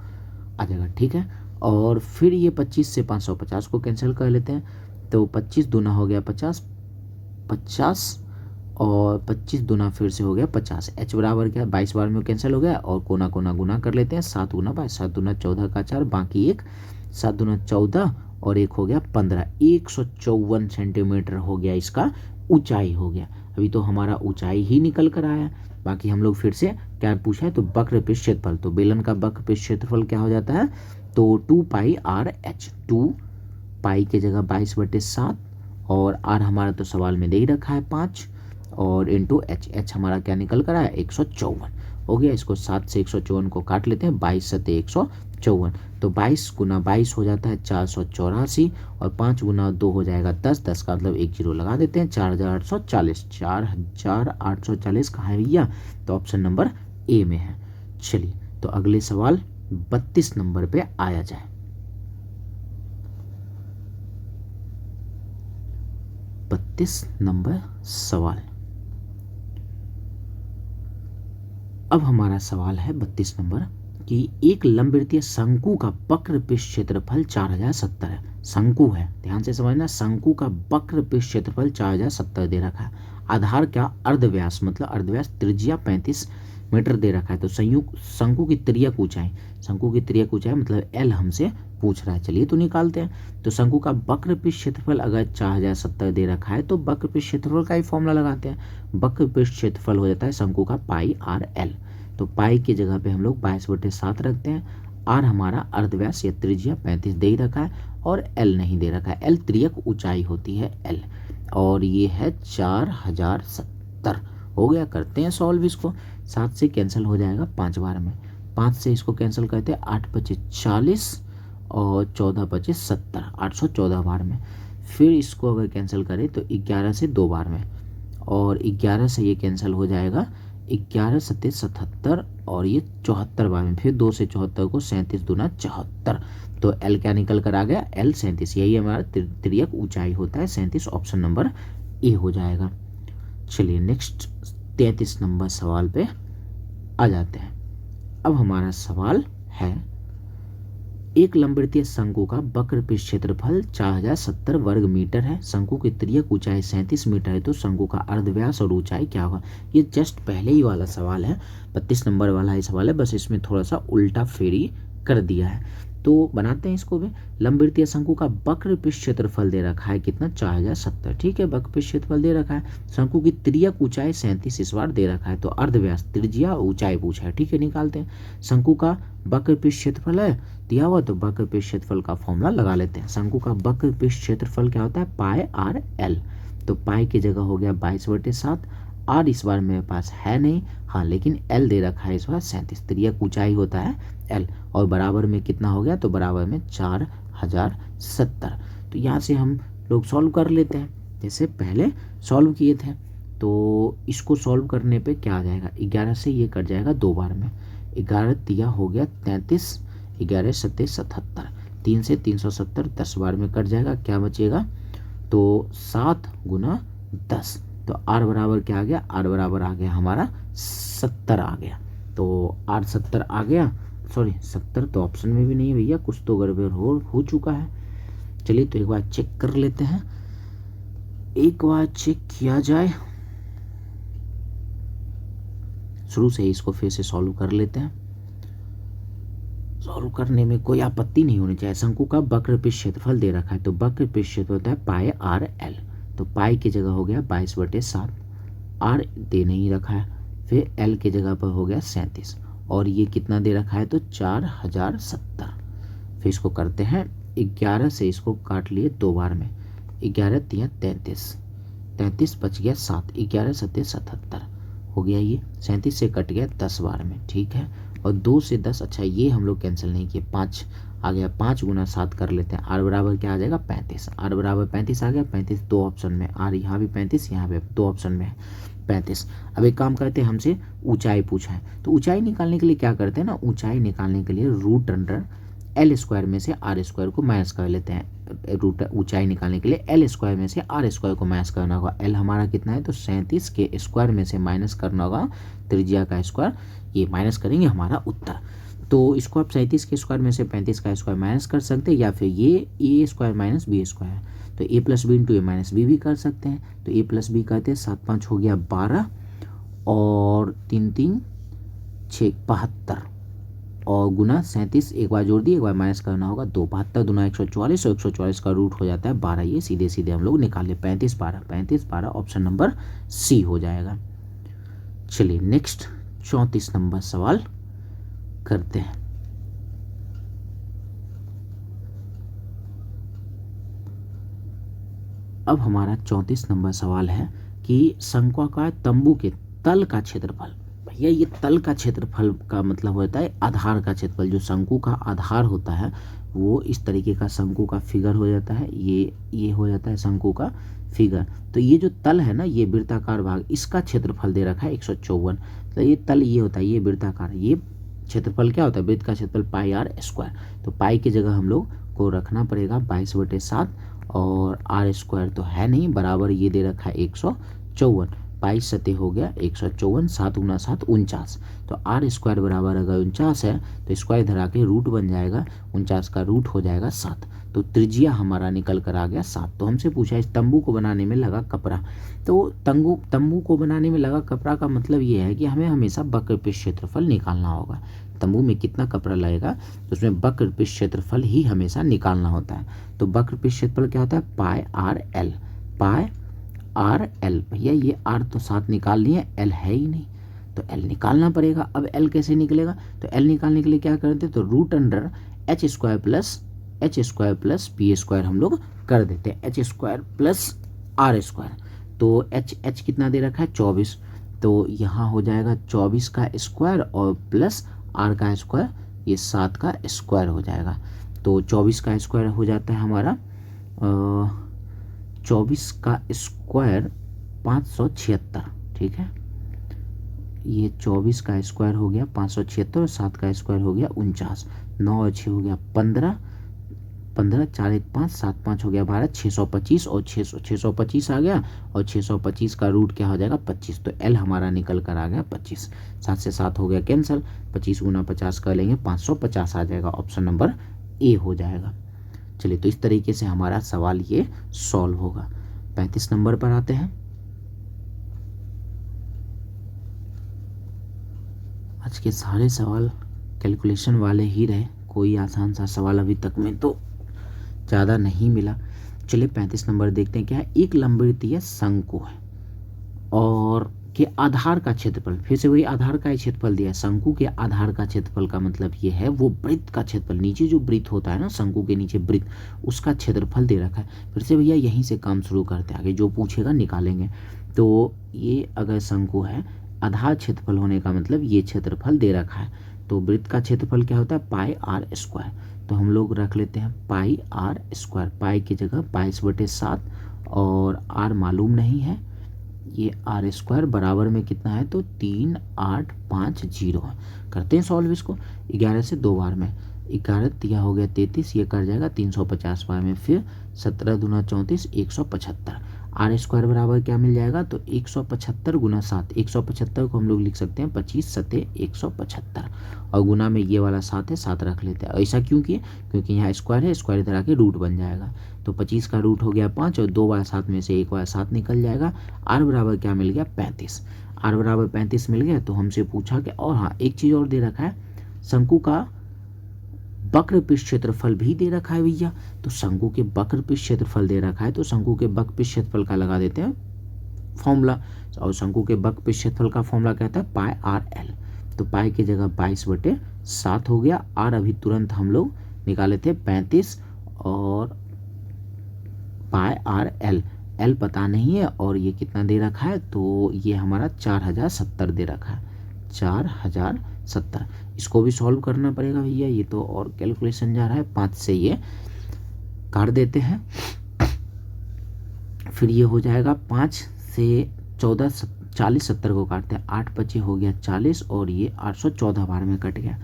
आ जाएगा, ठीक है। और फिर ये 25 से 550 को कैंसिल कर लेते हैं, तो 25 दूना हो गया 50, 50 और 25 दूना फिर से हो गया 50। एच बराबर क्या, 22 बार में कैंसिल हो गया, और कोना कोना गुना कर लेते हैं, 7 गुना 22, 7 दूना 14 का 4, बाकी 1, 7 दूना 14 और 1 हो गया 15, 154 सेंटीमीटर हो गया, इसका ऊंचाई हो गया। अभी तो हमारा ऊंचाई ही निकल कर आया। बाकी हम लोग फिर से क्या पूछा है तो वक्र पृष्ठ क्षेत्रफल, तो बेलन का वक्र पृष्ठ क्षेत्रफल क्या हो जाता है तो 2 पाई आर एच, 2 पाई की जगह 22/7, और आर हमारा तो सवाल में दे ही रखा है 5, और इंटू एच, एच हमारा क्या निकल कर आया 154 हो गया। इसको 7 से 154 को काट लेते हैं, 22 सते 154, तो 22 गुना 22 हो जाता है 484, और 5 गुना 2 हो जाएगा 10, 10 का मतलब 1 0 लगा देते हैं, 4840, 4840 कहाँ है भैया तो ऑप्शन नंबर ए में है। चलिए तो अगले सवाल 32 नंबर पे आया जाए। 32 नंबर सवाल। अब हमारा सवाल है 32 नंबर कि एक लंबवृत्तीय शंकु का वक्र पृष्ठ क्षेत्रफल 4070 है। शंकु है, ध्यान से समझना, शंकु का वक्र पृष्ठ क्षेत्रफल 4070 दे रखा है। आधार क्या, अर्धव्यास, मतलब अर्धव्यास त्रिज्या 35 मीटर दे रखा है। तो संयुक्त शंकु की तिर्यक ऊंचाई, शंकु की तिर्यक ऊंचाई मतलब एल हमसे पूछ रहा है। चलिए तो निकालते हैं। तो शंकु का वक्र पृष्ठ क्षेत्रफल अगर 4070 दे रखा है तो वक्र पृष्ठ क्षेत्रफल का ही फॉर्मूला लगाते हैं। वक्र पृष्ठ क्षेत्रफल हो जाता है शंकु का पाई आर एल। तो पाई की जगह पे हम लोग 22/7 रखते हैं। आर हमारा अर्धव्यास या त्रिज्या 35 दे ही रखा है और एल नहीं दे रखा है। एल तिर्यक ऊंचाई होती है एल, और ये है 4070। हो गया, करते हैं सॉल्व इसको। 7 से कैंसिल हो जाएगा 5 बार में, 5 से इसको कैंसिल करते हैं, 8 × 5 = 40 और 14 × 5 = 70, 814 बार में। फिर इसको अगर कैंसिल करें तो 11 से 2 बार में, और 11 से ये कैंसिल हो जाएगा, 11 × 7 = 77 और ये 74 बार में। फिर 2 से 74 को 37 दूना 74। तो एल क्या निकल कर आ गया, एल 37। यही हमारा तिर्यक ऊंचाई होता है 37। ऑप्शन नंबर ए हो जाएगा। चलिए नेक्स्ट 33 नंबर सवाल पे आ जाते हैं। अब हमारा सवाल है, एक लंबवृत्तीय शंकु का वक्र पृष्ठ क्षेत्रफल 4070 वर्ग मीटर है। शंकु की तिर्यक ऊंचाई 37 मीटर है। तो शंकु का अर्धव्यास और ऊंचाई क्या होगा। ये जस्ट पहले ही वाला सवाल है, 32 नंबर वाला ही सवाल है, बस इसमें थोड़ा सा उल्टा फेरी कर दिया है। तो बनाते हैं इसको भी। लंबवृत्तीय शंकु का वक्र पृष्ठ क्षेत्रफल दे रखा है कितना, 4070। ठीक है, वक्र पृष्ठ क्षेत्रफल दे रखा है। शंकु की तिर्यक ऊंचाई 37 इस बार दे रखा है। तो अर्धव्यास, त्रिज्या, ऊंचाई पूछा है। ठीक है, निकालते हैं। शंकु का वक्र पृष्ठ क्षेत्रफल है दिया हुआ, तो वक्र पृष्ठ क्षेत्रफल का फॉर्मूला लगा लेते हैं। शंकु का वक्र पृष्ठ क्षेत्रफल क्या होता है, पाई आर एल। तो पाई की जगह हो गया 22/7। आर इस बार मेरे पास है नहीं, हाँ, लेकिन एल दे रखा है इस बार 37। तिर्यक ऊंचाई होता है एल, और बराबर में कितना हो गया, तो बराबर में 4070। तो यहाँ से हम लोग सॉल्व कर लेते हैं जैसे पहले सॉल्व किए थे। तो इसको सॉल्व करने पे क्या आ जाएगा, 11 से ये कट जाएगा 2 बार में, 11 तिया हो गया 33, 11 × 7 = 77, 3 से 370 10 बार में कट जाएगा, क्या बचेगा, तो 7 × 10। तो आर बराबर क्या आ गया, आर बराबर आ गया हमारा 70 आ गया। तो आर 70 आ गया, सॉरी 70 तो ऑप्शन में भी नहीं है भैया, कुछ तो गड़बड़ हो चुका है। चलिए तो एक बार चेक कर लेते हैं, एक बार चेक किया जाए, शुरू से ही इसको फिर से सॉल्व कर लेते हैं। सॉल्व करने में कोई आपत्ति नहीं होनी चाहिए। शंकु का वक्र पृष्ठ क्षेत्रफल दे रखा है, तो वक्र पृष्ठ क्षेत्रफल होता है पाई आर एल। तो पाई की जगह हो गया 22/7, आर दे नहीं रखा है, फिर एल की जगह पर हो गया 37, और ये कितना दे रखा है, तो 4070। फिर इसको करते हैं, 11 से इसको काट लिए 2 बार में, 11 × 3 = 33, 33 बच गया 7, 11 × 7 = 77 हो गया। ये 37 से कट गया 10 बार में। ठीक है, और 2 से 10, अच्छा ये हम लोग कैंसिल नहीं किए, 5 आ गया, 5 × 7 कर लेते हैं। आर बराबर क्या आ जाएगा, 35। आर बराबर 35 आ गया, 35 2 ऑप्शन में, आर यहाँ भी 35, यहाँ पे 2 ऑप्शन में है 35। अब एक काम करते हैं, हमसे ऊंचाई पूछा है, तो ऊंचाई निकालने के लिए क्या करते हैं ना, ऊंचाई निकालने के लिए √L² में से R² को माइनस कर लेते हैं। ऊंचाई निकालने के लिए L² में से R² को माइनस करना होगा। L हमारा कितना है, तो 37 के स्क्वायर में से माइनस करना होगा त्रिज्या का स्क्वायर, ये माइनस करेंगे हमारा उत्तर। तो इसको आप 37 के स्क्वायर में से 35 का स्क्वायर माइनस कर सकते हैं, या फिर ये A² - B², तो A + B × A - B भी कर सकते हैं। तो A + B करते हैं, 7 × 5 हो गया 12, और 3 × 3 = 6 72, और गुना 37 एक बार जोड़ दिए, एक बार माइनस करना होगा 2, 72 दूना 144, और 144 का रूट हो जाता है 12। ये सीधे सीधे हम लोग निकाल ले, 35 12, 35 12, ऑप्शन नंबर सी हो जाएगा। चलिए नेक्स्ट 34 नंबर सवाल करते हैं। अब हमारा 34 नंबर सवाल है कि शंक्वाकार तंबू के तल का क्षेत्रफल। भैया ये तल का क्षेत्रफल का मतलब होता है आधार का क्षेत्रफल। जो शंकु का आधार होता है वो इस तरीके का शंकु का फिगर हो जाता है, ये हो जाता है शंकु का फिगर। तो ये जो तल है ना, ये वृत्ताकार भाग, इसका क्षेत्रफल दे रखा है 154। तो ये तल ये होता है, ये वृत्ताकार, ये क्षेत्रफल क्या होता है, वृत्त का क्षेत्रफल पाई आर स्क्वायर। तो पाई की जगह हम लोग आपको रखना पड़ेगा 22/7 और आर स्क्वायर तो है नहीं, बराबर ये दे रखा है 154। 22 सतह हो गया 154, 7 गुना 7 49। तो आर स्क्वायर बराबर अगर 49 है तो स्क्वायर इधर आके रूट बन जाएगा, 49 का रूट हो जाएगा 7। तो त्रिज्या हमारा निकल कर आ गया 7। तो हमसे पूछा इस तंबू को बनाने में लगा कपड़ा। तो तंबू को बनाने में लगा कपड़ा का मतलब ये है कि हमें हमेशा वक्र पृष्ठ क्षेत्रफल निकालना होगा। तंबू में कितना कपड़ा लगेगा तो उसमें वक्र पृष्ठ क्षेत्रफल ही हमेशा निकालना होता है। तो वक्र पृष्ठ क्षेत्रफल क्या होता है, पाई आर एल। पाई आर एल। भैया ये आर तो साथ निकाल लिए, एल है ही नहीं, तो एल निकालना पड़ेगा। अब एल कैसे निकलेगा, तो एल निकालने के लिए क्या करते हैं, तो root under H square plus P square हम लोग कर देते हैं, H square plus R square. तो एच कितना दे रखा है 24, तो यहाँ हो जाएगा 24 का स्क्वायर और प्लस आर का स्क्वायर, ये 7 का स्क्वायर हो जाएगा। तो 24 का स्क्वायर हो जाता है हमारा 24 का स्क्वायर 576। ठीक है, ये 24 का स्क्वायर हो गया 576 और 7 का स्क्वायर हो गया 49। 9 और 6 हो गया 15, 4 1 5, 7 5 हो गया 12, 625 और 625 आ गया और 625 का रूट क्या हो जाएगा 25। तो एल हमारा निकल कर आ गया 25। 7 से 7 हो गया कैंसिल, 25 गुना 50 कर लेंगे 550 आ जाएगा। ऑप्शन नंबर ए हो जाएगा। चलिए, तो इस तरीके से हमारा सवाल ये सॉल्व होगा। 35 नंबर पर आते हैं। आज के सारे सवाल कैलकुलेशन वाले ही रहे, कोई आसान सा सवाल अभी तक में तो ज़्यादा नहीं मिला। चलिए 35 नंबर देखते हैं क्या है। एक लंबवृत्तीय शंकु है और के आधार का क्षेत्रफल, फिर से वही आधार का क्षेत्रफल दिया है। शंकु के आधार का क्षेत्रफल का मतलब ये है वो वृत्त का क्षेत्रफल, नीचे जो वृत्त होता है ना शंकु के नीचे वृत्त, उसका क्षेत्रफल दे रखा है। फिर से भैया यहीं से काम शुरू करते हैं, आगे जो पूछेगा निकालेंगे। तो ये अगर शंकु है, आधार क्षेत्रफल होने का मतलब ये क्षेत्रफल दे रखा है। तो वृत्त का क्षेत्रफल क्या होता है, पाई आर स्क्वायर। तो हम लोग रख लेते हैं पाई आर स्क्वायर। पाई की जगह 22/7 और आर मालूम नहीं है, ये आर स्क्वायर बराबर में कितना है तो 3850 है। करते हैं सॉल्व इसको। 11 से 2 बार में 11 दिया हो गया 33, ये कर जाएगा 350 बार में, फिर 17 दूना 34 175। आर स्क्वायर बराबर क्या मिल जाएगा तो 175 गुना 7। 175 को हम लोग लिख सकते हैं 25 सते 175 और गुना में ये वाला 7 है, 7 रख लेते हैं। ऐसा क्यों किए, क्योंकि यहाँ स्क्वायर है, स्क्वायर इधर आके रूट बन जाएगा। तो 25 का रूट हो गया 5 और 2 बार 7 में से 1 बार 7 निकल जाएगा। आर बराबर क्या मिल गया 35। आर बराबर 35 मिल गया। तो हमसे पूछा कि और हाँ एक चीज़ और दे रखा है, शंकु का वक्र पृष्ठ क्षेत्रफल भी दे रखा है भैया। तो शंकु के वक्र पृष्ठ क्षेत्रफल दे रखा है, तो शंकु के वक्र पृष्ठ क्षेत्रफल का लगा देते हैं फॉर्मूला। और शंकु के वक्र पृष्ठ क्षेत्रफल का फॉर्मूला कहता है पाई आर एल। तो पाई की जगह 22/7 हो गया। आर अभी तुरंत हम लोग निकाले थे 35 और पाई आर एल, एल पता नहीं है और ये कितना दे रखा है तो ये हमारा 4070 दे रखा है, 4070। इसको भी सॉल्व करना पड़ेगा भैया, ये तो और कैलकुलेशन जा रहा है। 5 से ये काट देते हैं, फिर ये हो जाएगा 5 से 14 40 70 को काटते हैं, 8 25 हो गया 40 और ये 814 बार में कट गया।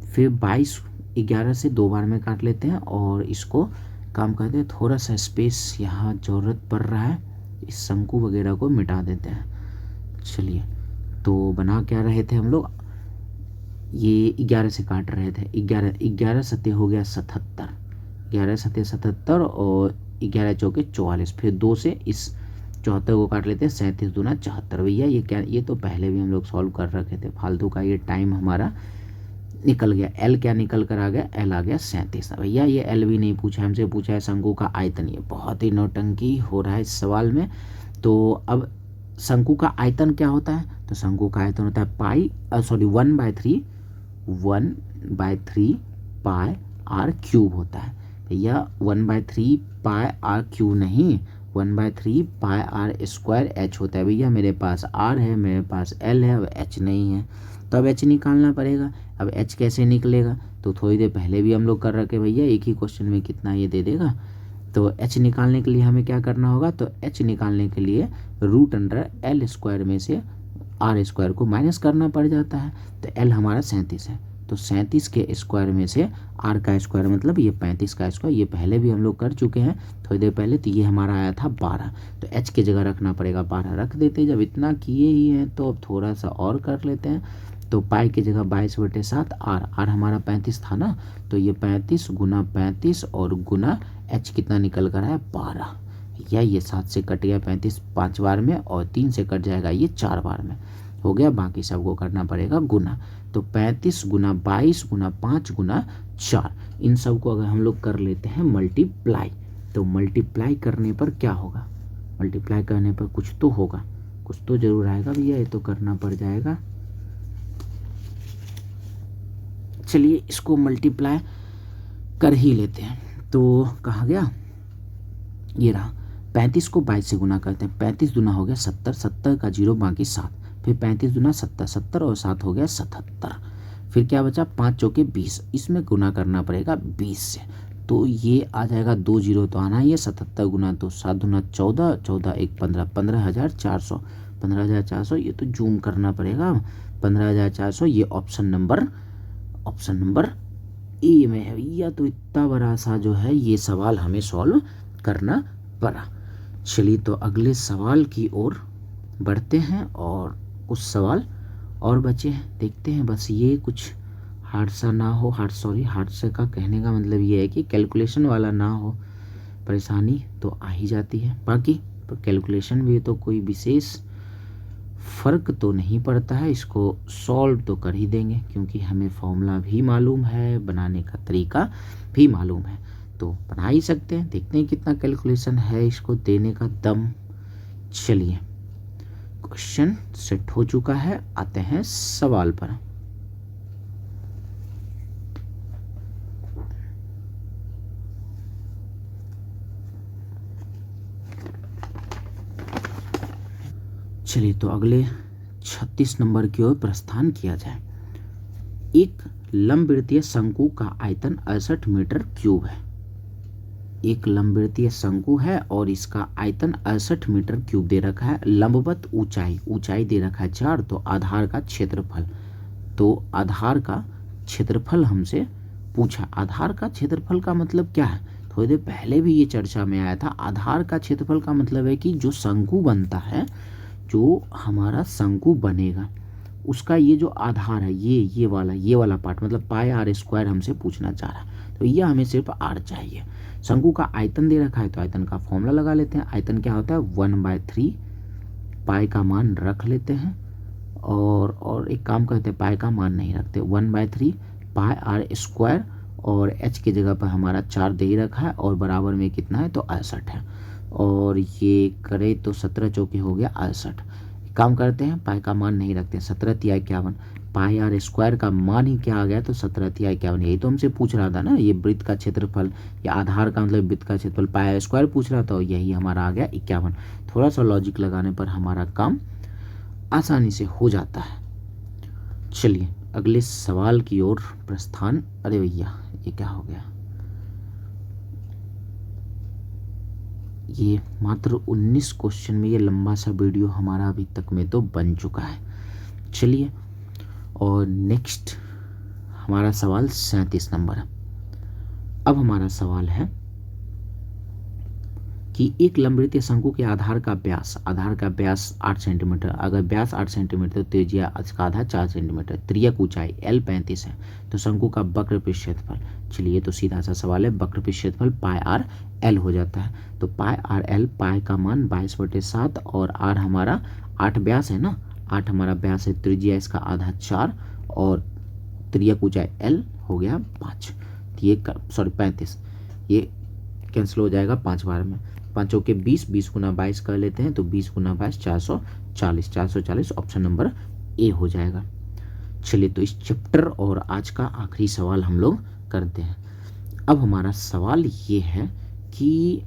फिर 22 11 से 2 बार में काट लेते हैं और इसको काम करते हैं, थोड़ा सा स्पेस यहाँ ज़रूरत पड़ रहा है, इस शंकु वगैरह को मिटा देते हैं। चलिए, तो बना क्या रहे थे हम लोग, ये 11 से काट रहे थे। 11 सतह हो गया 77, 11 सतह 77 और 11 चौके 44। फिर 2 से इस 74 को काट लेते हैं, 37 दूना 74। भैया ये क्या, ये तो पहले भी हम लोग सॉल्व कर रखे थे, फालतू का ये टाइम हमारा निकल गया। एल क्या निकल कर आ गया, एल आ गया 37। भैया ये एल भी नहीं पूछा, हमसे पूछा है शंकु का आयतन। ये बहुत ही नौटंकी हो रहा है इस सवाल में। तो अब शंकु का आयतन क्या होता है, तो शंकु का आयतन होता है पाई 1/3 पाई आर क्यूब होता है। भैया 1/3 पाई आर क्यूब नहीं, 1/3 पाई आर स्क्वायर एच होता है। भैया मेरे पास आर है, मेरे पास एल है, अब एच नहीं है, तो अब एच निकालना पड़ेगा। अब एच कैसे निकलेगा, तो थोड़ी देर पहले भी हम लोग कर रखे भैया, एक ही क्वेश्चन में कितना ये दे देगा। तो एच निकालने के लिए हमें क्या करना होगा, तो एच निकालने के लिए रूट अंडर एल स्क्वायर में से आर स्क्वायर को माइनस करना पड़ जाता है। तो एल हमारा 37 है, तो 37 के स्क्वायर में से r का स्क्वायर मतलब ये 35 का स्क्वायर, ये पहले भी हम लोग कर चुके हैं थोड़ी देर पहले। तो ये हमारा आया था 12, तो h की जगह रखना पड़ेगा 12 रख देते हैं। जब इतना किए ही हैं तो अब थोड़ा सा और कर लेते हैं। तो पाई की जगह 22/7 r हमारा 35 था ना, तो ये 35 गुना 35 और गुना h कितना निकल कर आया 12, या ये 7 से कट गया 35 5 बार में, और 3 से कट जाएगा ये 4 बार में हो गया। बाकी सबको करना पड़ेगा गुना। तो 35 गुना 22 गुना 5 गुना 4, इन सब को अगर हम लोग कर लेते हैं मल्टीप्लाई, तो मल्टीप्लाई करने पर क्या होगा, मल्टीप्लाई करने पर कुछ तो होगा, कुछ तो जरूर आएगा भैया, ये तो करना पड़ जाएगा। चलिए इसको मल्टीप्लाई कर ही लेते हैं। तो कहा गया ये रहा, 35 को 22 से गुना करते हैं, 35 दूना हो गया 70, 70 का 0 बाकी 7, फिर 35 दूना 70, 70 और 7 हो गया 77, फिर क्या बचा 5 चौके 20, इसमें गुना करना पड़ेगा 20 से, तो ये आ जाएगा 2 0 तो आना ही है, 77 गुना 2 7 दूना 14, 14 1 15, 15,400, 15,400 ये तो जूम करना पड़ेगा, 15,400 ये ऑप्शन नंबर ए में है भैया। तो इतना बड़ा सा जो है ये सवाल हमें सॉल्व करना पड़ा। चलिए तो अगले सवाल की ओर बढ़ते हैं, और कुछ सवाल और बचे हैं, देखते हैं। बस ये कुछ हार्ड सा ना हो, हार्ड से का कहने का मतलब ये है कि कैलकुलेशन वाला ना हो, परेशानी तो आ ही जाती है। बाकी तो कैलकुलेशन भी तो कोई विशेष फ़र्क तो नहीं पड़ता है, इसको सॉल्व तो कर ही देंगे क्योंकि हमें फॉर्मूला भी मालूम है, बनाने का तरीका भी मालूम है, तो बना ही सकते हैं। देखते हैं कितना कैलकुलेशन है इसको देने का दम। चलिए क्वेश्चन सेट हो चुका है, आते हैं सवाल पर। चलिए तो अगले 36 नंबर की ओर प्रस्थान किया जाए। एक लंबवृत्तीय शंकु का आयतन 68 मीटर क्यूब है। एक लंबवृत्तीय शंकु है और इसका आयतन 68 मीटर क्यूब दे रखा है। लंबवत ऊंचाई दे रखा है 4, तो आधार का क्षेत्रफल, तो आधार का क्षेत्रफल हमसे पूछा। आधार का क्षेत्रफल का मतलब क्या है, थोड़ी देर पहले भी ये चर्चा में आया था। आधार का क्षेत्रफल का मतलब है कि जो शंकु बनता है, जो हमारा शंकु बनेगा उसका ये जो आधार है, ये वाला पार्ट, मतलब पाई आर स्क्वायर हमसे पूछना चाह रहा है, तो ये हमें सिर्फ आर चाहिए। शंकु का आयतन दे रखा है, तो आयतन का फॉर्मूला लगा लेते हैं। आयतन क्या होता है 1/3, पाई का मान रख लेते हैं, और एक काम करते हैं, पाई का मान नहीं रखते, 1/3 पाई आर स्क्वायर, और एच की जगह पर हमारा 4 दे ही रखा है, और बराबर में कितना है तो 68 है, और ये करे तो 17 चौके हो गया 68। काम करते हैं, पाई का मान नहीं रखते, 17 तिया 51, पाई आर स्क्वायर का मान ही क्या आ गया तो 17 तिया 51, यही तो हमसे पूछ रहा था ना, ये वृत्त का क्षेत्रफल या आधार का मतलब वृत्त का क्षेत्रफल पाई आर स्क्वायर पूछ रहा था, यही हमारा आ गया 51। थोड़ा सा लॉजिक लगाने पर हमारा काम आसानी से हो जाता है। चलिए अगले सवाल की ओर प्रस्थान। अरे भैया ये क्या हो गया, ये मात्र 19 क्वेश्चन में ये लंबा सा वीडियो हमारा अभी तक में तो बन चुका है। चलिए और नेक्स्ट हमारा सवाल 37 नंबर है। अब हमारा सवाल है कि एक लंबवृत्तीय शंकु के आधार का व्यास 8 सेंटीमीटर, अगर व्यास 8 सेंटीमीटर तो त्रिज्या इसका आधा 4 सेंटीमीटर, त्रियक ऊंचाई L 35 है, तो शंकु का वक्र पृष्ठ क्षेत्रफल। चलिए तो सीधा सा सवाल है, वक्र पृष्ठ क्षेत्रफल पाई आर एल हो जाता है, तो पाई आर एल, पाई का मान 22/7 और आर हमारा 8 व्यास है ना, 8 हमारा व्यास है, त्रिज्या इसका आधा 4 और त्रियक ऊंचाई L हो गया 5, ये 35, ये कैंसिल हो जाएगा 5 बार में, 5 चौके 20, 20 गुना 22 कर लेते हैं, तो 20 गुना 22 440, 440 ऑप्शन नंबर ए हो जाएगा। चलिए तो इस चैप्टर और आज का आखिरी सवाल हम लोग करते हैं। अब हमारा सवाल ये है कि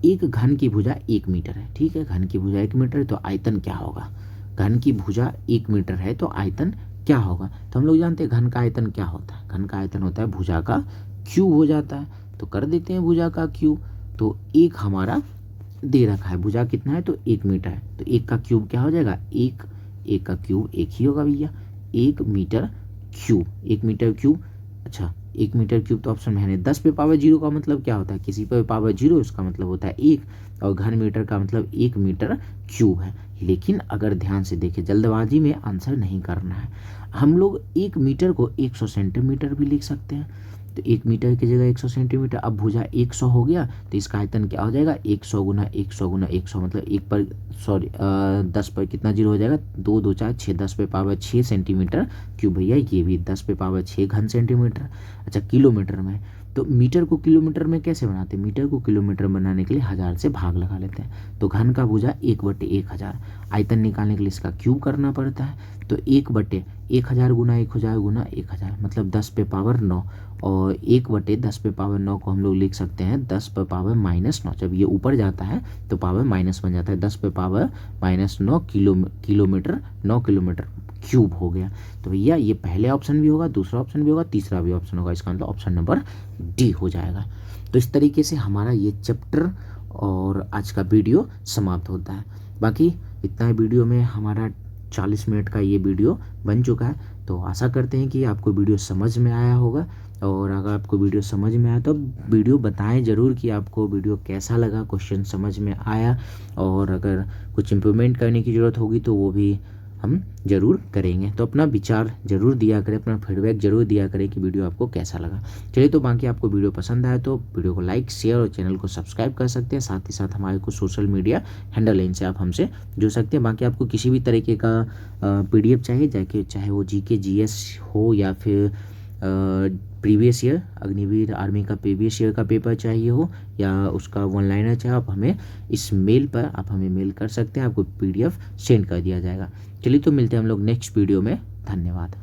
एक घन की भुजा 1 मीटर है, ठीक है, घन की भुजा 1 मीटर है, तो आयतन क्या होगा। घन की भुजा 1 मीटर है तो आयतन क्या होगा, तो हम लोग जानते हैं घन का आयतन क्या होता है, घन का आयतन होता है भुजा का क्यूब हो जाता है, तो कर देते हैं भुजा का क्यूब। तो एक हमारा दे रखा है, भुजा कितना है तो 1 मीटर है, तो 1 का क्यूब क्या हो जाएगा, एक का क्यूब 1 ही होगा भैया, 1 मीटर क्यूब, 1 मीटर क्यूब। अच्छा 1 मीटर क्यूब तो ऑप्शन में है नहीं। 10 पे पावर 0 का मतलब क्या होता है, किसी पे पावर 0 इसका मतलब होता है 1, और घन मीटर का मतलब 1 मीटर क्यूब है। लेकिन अगर ध्यान से देखें, जल्दबाजी में आंसर नहीं करना है। हम लोग 1 मीटर को 100 सेंटीमीटर भी लिख सकते हैं। तो 1 मीटर की जगह 100 सेंटीमीटर। अब भुजा 100 हो गया तो इसका आयतन क्या हो जाएगा, 100 गुना 100 गुना 100, मतलब 1 पर सॉरी 10 पर कितना जीरो हो जाएगा, 2 2 4 6, 10 पे पावर 6 सेंटीमीटर क्यूब। भैया ये भी 10 पे पावर 6 घन सेंटीमीटर। अच्छा किलोमीटर में, तो मीटर को किलोमीटर में कैसे बनाते हैं, मीटर को किलोमीटर बनाने के लिए 1000 से भाग लगा लेते हैं। तो घन का भुजा 1/1000। आयतन निकालने के लिए इसका क्यूब करना पड़ता है। तो 1/1000 गुना 1000 गुना 1000, मतलब 10 पे पावर 9, और 1/10 पे पावर 9 को हम लोग लिख सकते हैं 10 पे पावर -9। जब ये ऊपर जाता है तो पावर माइनस बन जाता है, 10 पे पावर -9 किलोमीटर, 9 किलोमीटर क्यूब हो गया। तो भैया ये पहले ऑप्शन भी होगा, दूसरा ऑप्शन भी होगा, तीसरा भी ऑप्शन होगा, इसका मतलब ऑप्शन नंबर डी हो जाएगा। तो इस तरीके से हमारा ये चैप्टर और आज का वीडियो समाप्त होता है। बाकी इतना ही वीडियो में हमारा 40 मिनट का ये वीडियो बन चुका है। तो आशा करते हैं कि आपको वीडियो समझ में आया होगा, और अगर आपको वीडियो समझ में आया तो वीडियो बताएं ज़रूर कि आपको वीडियो कैसा लगा, क्वेश्चन समझ में आया, और अगर कुछ इम्प्रूवमेंट करने की ज़रूरत होगी तो वो भी हम ज़रूर करेंगे। तो अपना विचार ज़रूर दिया करें, अपना फीडबैक ज़रूर दिया करें कि वीडियो आपको कैसा लगा। चलिए, तो बाकी आपको वीडियो पसंद आया तो वीडियो को लाइक, शेयर और चैनल को सब्सक्राइब कर सकते हैं। साथ ही साथ हमारे कुछ सोशल मीडिया हैंडल है, इनसे आप हमसे जुड़ सकते हैं। बाकी आपको किसी भी तरीके का PDF चाहिए, चाहे वो GK GS हो या फिर प्रीवियस ईयर अग्निवीर आर्मी का प्रीवियस ईयर का पेपर चाहिए हो, या उसका वन लाइनर चाहिए, आप हमें इस मेल पर आप हमें मेल कर सकते हैं, आपको PDF सेंड कर दिया जाएगा। चलिए, तो मिलते हैं हम लोग नेक्स्ट वीडियो में। धन्यवाद।